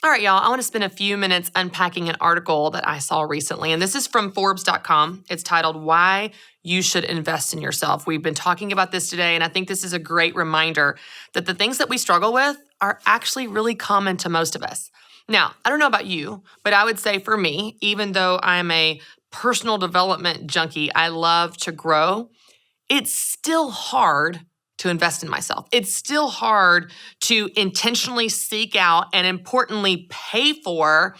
All right, y'all, I want to spend a few minutes unpacking an article that I saw recently, and this is from Forbes.com. It's titled, Why You Should Invest in Yourself. We've been talking about this today, and I think this is a great reminder that the things that we struggle with are actually really common to most of us. Now, I don't know about you, but I would say for me, even though I'm a personal development junkie, I love to grow, it's still hard to invest in myself. It's still hard to intentionally seek out and importantly pay for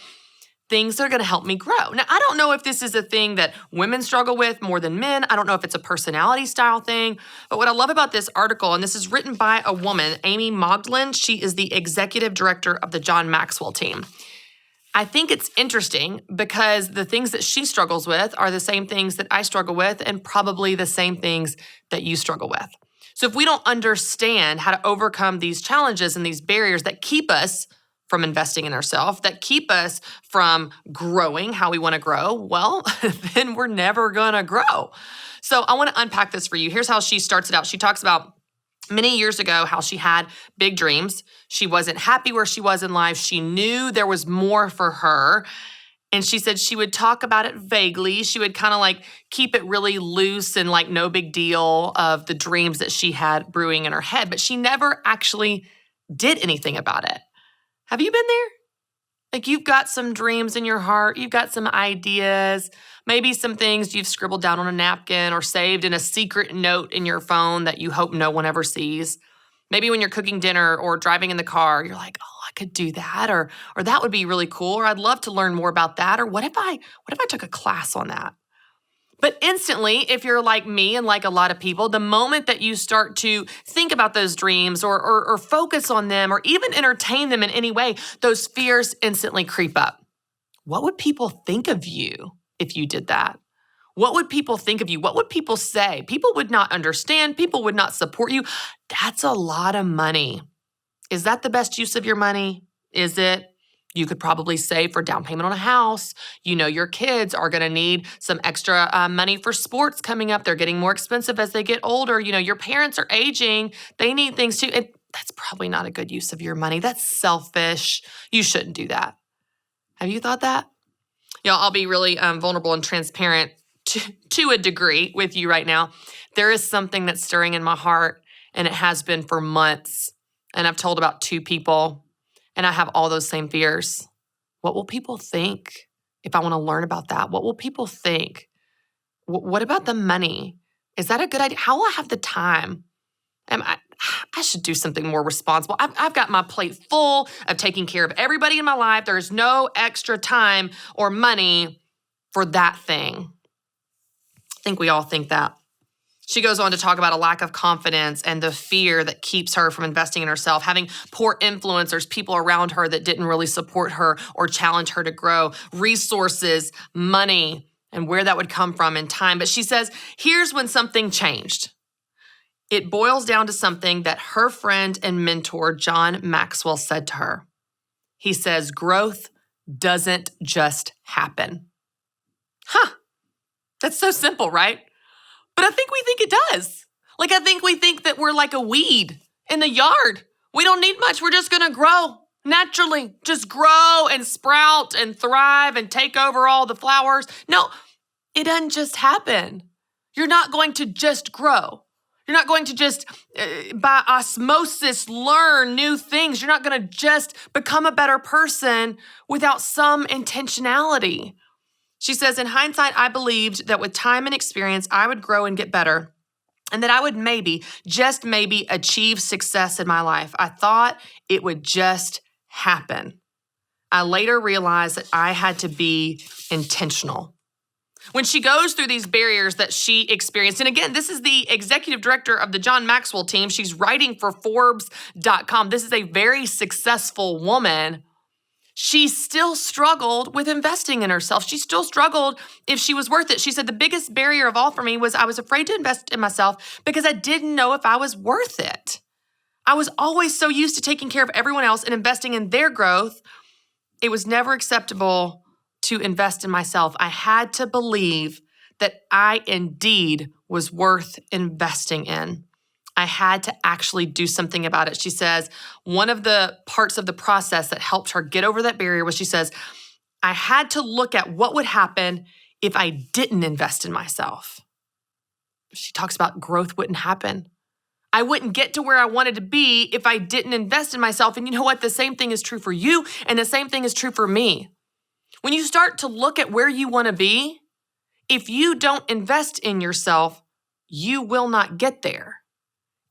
things that are going to help me grow. Now, I don't know if this is a thing that women struggle with more than men. I don't know if it's a personality style thing. But what I love about this article, and this is written by a woman, Amy Modglin, she is the executive director of the John Maxwell team. I think it's interesting because the things that she struggles with are the same things that I struggle with and probably the same things that you struggle with. So if we don't understand how to overcome these challenges and these barriers that keep us from investing in ourselves, that keep us from growing how we want to grow, well, then we're never going to grow. So I want to unpack this for you. Here's how she starts it out. She talks about many years ago how she had big dreams. She wasn't happy where she was in life. She knew there was more for her. And she said she would talk about it vaguely. She would kind of like keep it really loose and like no big deal of the dreams that she had brewing in her head, but she never actually did anything about it. Have you been there? Like you've got some dreams in your heart, you've got some ideas, maybe some things you've scribbled down on a napkin or saved in a secret note in your phone that you hope no one ever sees. Maybe when you're cooking dinner or driving in the car, you're like, oh, I could do that, or that would be really cool, or I'd love to learn more about that, or what if I took a class on that? But instantly, if you're like me and like a lot of people, the moment that you start to think about those dreams or focus on them or even entertain them in any way, those fears instantly creep up. What would people think of you if you did that? What would people think of you? What would people say? People would not understand. People would not support you. That's a lot of money. Is that the best use of your money? Is it? You could probably save for down payment on a house. You know your kids are going to need some extra money for sports coming up. They're getting more expensive as they get older. You know, your parents are aging. They need things too. That's probably not a good use of your money. That's selfish. You shouldn't do that. Have you thought that? Y'all, I'll be really vulnerable and transparent to a degree with you right now. There is something that's stirring in my heart, and it has been for months. And I've told about 2 people. And I have all those same fears. What will people think if I want to learn about that? What will people think? What about the money? Is that a good idea? How will I have the time? I should do something more responsible. I've got my plate full of taking care of everybody in my life. There's no extra time or money for that thing. I think we all think that. She goes on to talk about a lack of confidence and the fear that keeps her from investing in herself, having poor influencers, people around her that didn't really support her or challenge her to grow, resources, money, and where that would come from in time. But she says, here's when something changed. It boils down to something that her friend and mentor, John Maxwell, said to her. He says, growth doesn't just happen. That's so simple, right? But I think we think it does. Like, I think we think that we're like a weed in the yard. We don't need much. We're just going to grow naturally. Just grow and sprout and thrive and take over all the flowers. No, it doesn't just happen. You're not going to just grow. You're not going to just, by osmosis, learn new things. You're not going to just become a better person without some intentionality. She says, in hindsight, I believed that with time and experience, I would grow and get better, and that I would maybe, just maybe, achieve success in my life. I thought it would just happen. I later realized that I had to be intentional. When she goes through these barriers that she experienced, and again, this is the executive director of the John Maxwell team. She's writing for Forbes.com. This is a very successful woman. She still struggled with investing in herself. She still struggled if she was worth it. She said, the biggest barrier of all for me was I was afraid to invest in myself because I didn't know if I was worth it. I was always so used to taking care of everyone else and investing in their growth. It was never acceptable to invest in myself. I had to believe that I indeed was worth investing in. I had to actually do something about it. She says one of the parts of the process that helped her get over that barrier was she says, I had to look at what would happen if I didn't invest in myself. She talks about growth wouldn't happen. I wouldn't get to where I wanted to be if I didn't invest in myself. And you know what? The same thing is true for you, and the same thing is true for me. When you start to look at where you want to be, if you don't invest in yourself, you will not get there.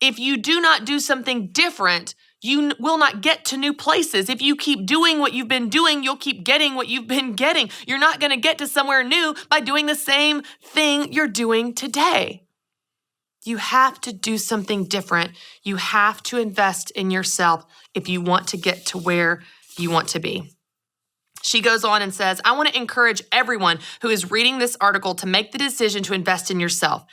If you do not do something different, you will not get to new places. If you keep doing what you've been doing, you'll keep getting what you've been getting. You're not going to get to somewhere new by doing the same thing you're doing today. You have to do something different. You have to invest in yourself if you want to get to where you want to be. She goes on and says, I want to encourage everyone who is reading this article to make the decision to invest in yourself.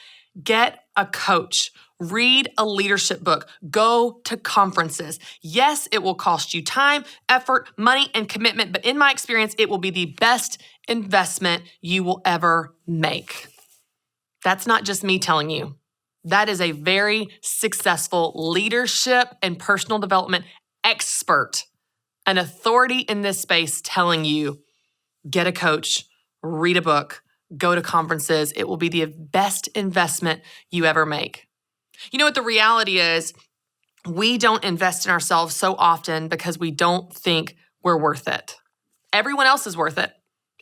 Get a coach. Read a leadership book. Go to conferences. Yes, it will cost you time, effort, money, and commitment, but in my experience, it will be the best investment you will ever make. That's not just me telling you. That is a very successful leadership and personal development expert, an authority in this space telling you, get a coach, read a book, go to conferences. It will be the best investment you ever make. You know what the reality is? We don't invest in ourselves so often because we don't think we're worth it. Everyone else is worth it.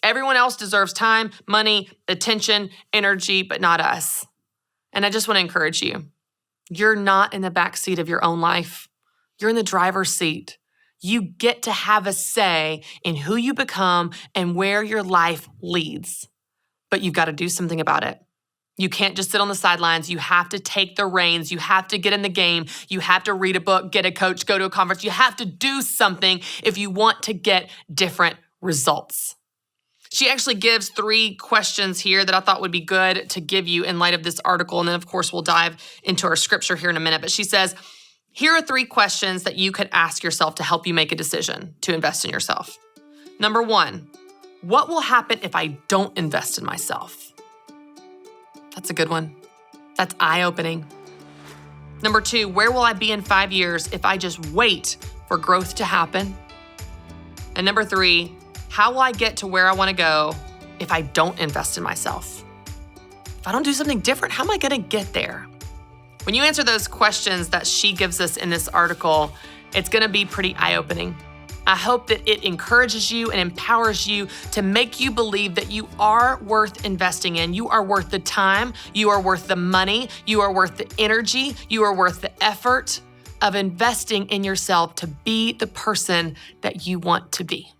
Everyone else deserves time, money, attention, energy, but not us. And I just want to encourage you. You're not in the backseat of your own life. You're in the driver's seat. You get to have a say in who you become and where your life leads. But you've got to do something about it. You can't just sit on the sidelines. You have to take the reins. You have to get in the game. You have to read a book, get a coach, go to a conference. You have to do something if you want to get different results. She actually gives 3 questions here that I thought would be good to give you in light of this article. And then, of course, we'll dive into our scripture here in a minute. But she says, here are 3 questions that you could ask yourself to help you make a decision to invest in yourself. Number 1, what will happen if I don't invest in myself? That's a good one. That's eye-opening. Number 2, where will I be in 5 years if I just wait for growth to happen? And number 3, how will I get to where I want to go if I don't invest in myself? If I don't do something different, how am I going to get there? When you answer those questions that she gives us in this article, it's going to be pretty eye-opening. I hope that it encourages you and empowers you to make you believe that you are worth investing in. You are worth the time. You are worth the money. You are worth the energy. You are worth the effort of investing in yourself to be the person that you want to be.